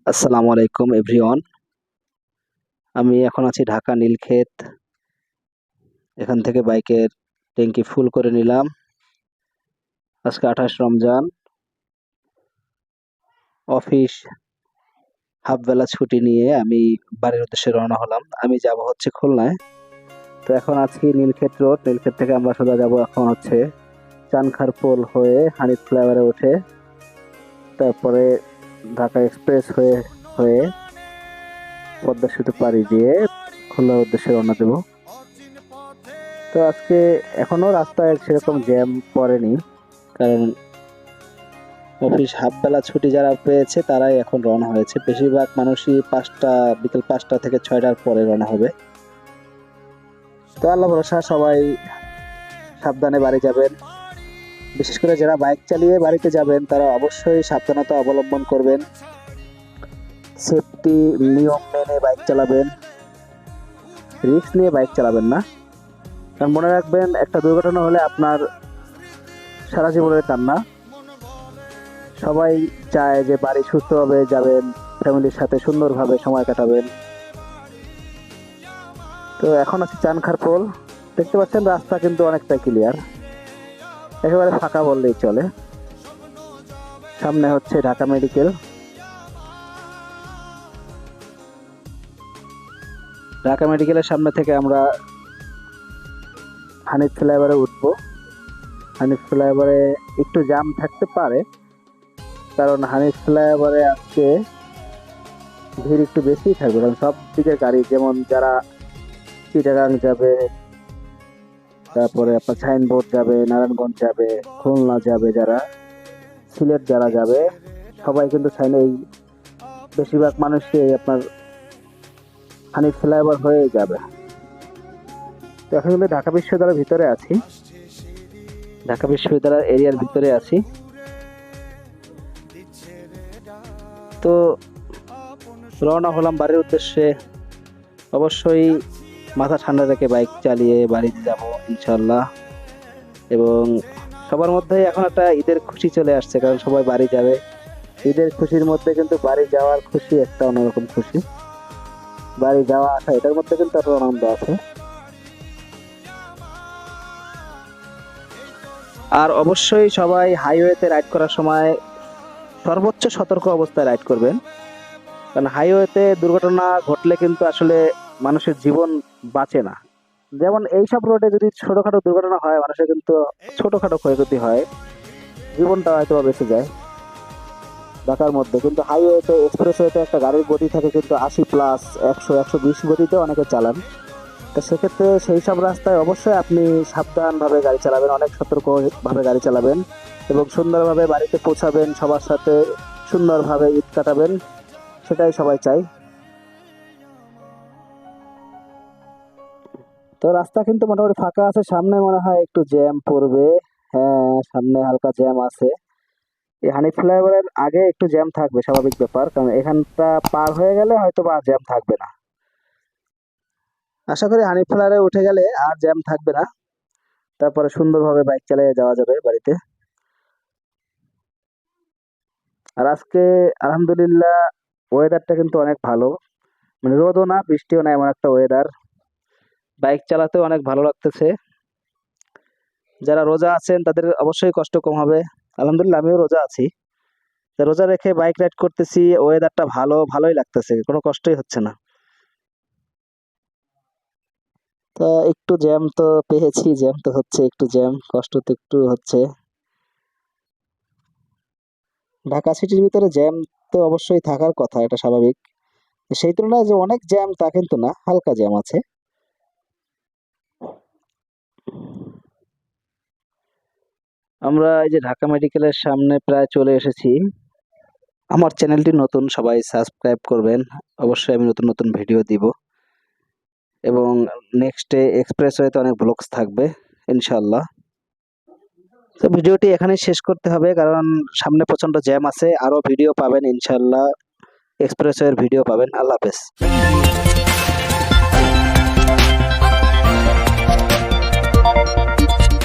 আসসালামু আলাইকুম এভরিওয়ান। আমি এখন আছি ঢাকা নীলক্ষেত। এখান থেকে বাইকের ট্যাঙ্কি ফুল করে নিলাম। আজকে ২৮ রমজান। অফিস হাফ বেলা ছুটি নিয়ে আমি বাড়ির উদ্দেশ্যে রওনা হলাম। আমি যাব হচ্ছে খুলনায়। তো এখন আছি নীলক্ষেত রোড। নীলক্ষেত থেকে আমরা সোজা যাব এখন হচ্ছে চানখার পোল হয়ে হানিফ ফ্লাইওভারে উঠে তারপরে ঢাকা এক্সপ্রেস হয়ে হয়ে পদ্মা সেতু পাড়ি দিয়ে খুলনার উদ্দেশ্যে রওনা দেব। তো আজকে এখনো রাস্তায় সেরকম জ্যাম পড়েনি, কারণ অফিস হাফ বেলা ছুটি যারা পেয়েছে তারাই এখন রওনা হয়েছে। বেশিরভাগ মানুষই বিকেল ৫টা থেকে ৬টার পরে রওনা হবে। তো আল্লাহ ভরসা, সবাই সাবধানে বাড়ি যাবেন। বিশেষ করে যারা বাইক চালিয়ে বাড়িতে যাবেন তারা অবশ্যই সাবধানতা অবলম্বন করবেন, সেফটি নিয়ম মেনে বাইক চালাবেন, রিস্ক নিয়ে বাইক চালাবেন না। কারণ মনে রাখবেন, একটা দুর্ঘটনা হলে আপনার সারা জীবনের কান্না। সবাই চায় যে বাড়ি সুস্থভাবে যাবেন, ফ্যামিলির সাথে সুন্দরভাবে সময় কাটাবেন। তো এখন আছি চানখার পোল। দেখতে পাচ্ছেন রাস্তা কিন্তু অনেকটা ক্লিয়ার, একেবারে ফাঁকা বললেই চলে। সামনে হচ্ছে ঢাকা মেডিকেল। ঢাকা মেডিকেলের সামনে থেকে আমরা হানিফ ফ্লাইওভারে উঠবো। হানিফ ফ্লাইওভারে একটু জ্যাম থাকতে পারে, কারণ হানিফ ফ্লাইওভারে আজকে ভিড় একটু বেশিই থাকবে, কারণ সব দিকের গাড়ি, যেমন যারা চিটাগাং যাবে, তারপরে আপনার সাইনবোর্ড যাবে, নারায়ণগঞ্জ যাবে, খুলনা যাবে, যারা সিলেট যারা যাবে, সবাই কিন্তু এই বেশিরভাগ মানুষকে আপনার হানিফ ফ্লাইওভার হয়ে যাবে। তো এখন কিন্তু ঢাকা বিশ্ববিদ্যালয়ের ভিতরে আছি, ঢাকা বিশ্ববিদ্যালয়ের এরিয়ার ভিতরে আছি। তো রওনা হলাম বাড়ির উদ্দেশ্যে। অবশ্যই মাথা ঠান্ডা রেখে বাইক চালিয়ে বাড়িতে যাব ইনশাল্লাহ। এবং সবার মধ্যে এখন একটা ঈদের খুশি চলে আসছে, কারণ সবাই বাড়ি যাবে। ঈদের খুশির মধ্যে কিন্তু বাড়ি যাওয়ার খুশি একটা অন্যরকম খুশি। বাড়ি যাওয়া আসা এটার মধ্যে কিন্তু একটা আনন্দ আছে। আর অবশ্যই সবাই হাইওয়েতে রাইড করার সময় সর্বোচ্চ সতর্ক অবস্থায় রাইড করবেন, কারণ হাইওয়েতে দুর্ঘটনা ঘটলে কিন্তু আসলে মানুষের জীবন বাঁচে না। যেমন এইসব রোডে যদি ছোটখাটো দুর্ঘটনা হয়, মানুষের কিন্তু ছোটখাটো ক্ষয়ক্ষতি হয়, জীবনটা হয়তো বেঁচে যায়। ঢাকার মধ্যে কিন্তু হাইওয়েতে, এক্সপ্রেসওয়েতে একটা গাড়ির গতি থাকে কিন্তু 80+, 100, 120 গতিতে অনেকে চালান। তো সেক্ষেত্রে সেই সব রাস্তায় অবশ্যই আপনি সাবধানভাবে গাড়ি চালাবেন, অনেক সতর্কভাবে গাড়ি চালাবেন এবং সুন্দরভাবে বাড়িতে পৌঁছাবেন, সবার সাথে সুন্দরভাবে ঈদ কাটাবেন, সেটাই সবাই চাই। তো রাস্তা কিন্তু মোটামুটি ফাঁকা আছে, সামনে মনে হয় একটু জ্যাম পড়বে। হ্যাঁ, সামনে হালকা জ্যাম আছে। এই হানিফ ফ্লাইওভারের আগে একটু জ্যাম থাকবে, স্বাভাবিক ব্যাপার, কারণ এখানটা পার হয়ে গেলে হয়তো বা জ্যাম থাকবে না। আশা করি হানিফ ফ্লাইওভারে উঠে গেলে আর জ্যাম থাকবে না, তারপরে সুন্দরভাবে বাইক চালিয়ে যাওয়া যাবে বাড়িতে। আর আজকে আলহামদুলিল্লাহ ওয়েদারটা কিন্তু অনেক ভালো, মানে রোদও না বৃষ্টিও না, এমন একটা ওয়েদার। বাইক চালাতেও অনেক ভালো লাগতেছে। যারা রোজা আছেন তাদের অবশ্যই কষ্ট কম হবে। আলহামদুলিল্লাহ আমিও রোজা আছি, তা রোজা রেখে বাইক রাইড করতেছি, ওয়েদারটা ভালোই লাগতেছে, কোনো কষ্টই হচ্ছে না। তা একটু জ্যাম তো পেয়েছি, জ্যাম তো হচ্ছে, একটু জ্যাম কষ্ট তো একটু হচ্ছে। ঢাকা সিটির ভিতরে জ্যাম তো অবশ্যই থাকার কথা, এটা স্বাভাবিক। সেই তুলনায় যে অনেক জ্যাম তা কিন্তু না, হালকা জ্যাম আছে। আমরা এই যে ঢাকা মেডিকেলের সামনে প্রায় চলে এসেছি। আমার চ্যানেলটি নতুন, সবাই সাবস্ক্রাইব করবেন। অবশ্যই আমি নতুন নতুন ভিডিও দিব এবং নেক্সটে এক্সপ্রেসওয়েতে অনেক ব্লগস থাকবে ইনশাআল্লাহ। তো ভিডিওটি এখানেই শেষ করতে হবে, কারণ সামনে প্রচন্ড জ্যাম আছে। আরো ভিডিও পাবেন ইনশাআল্লাহ, এক্সপ্রেসওয়ের ভিডিও পাবেন। আল্লাহ হাফেজ।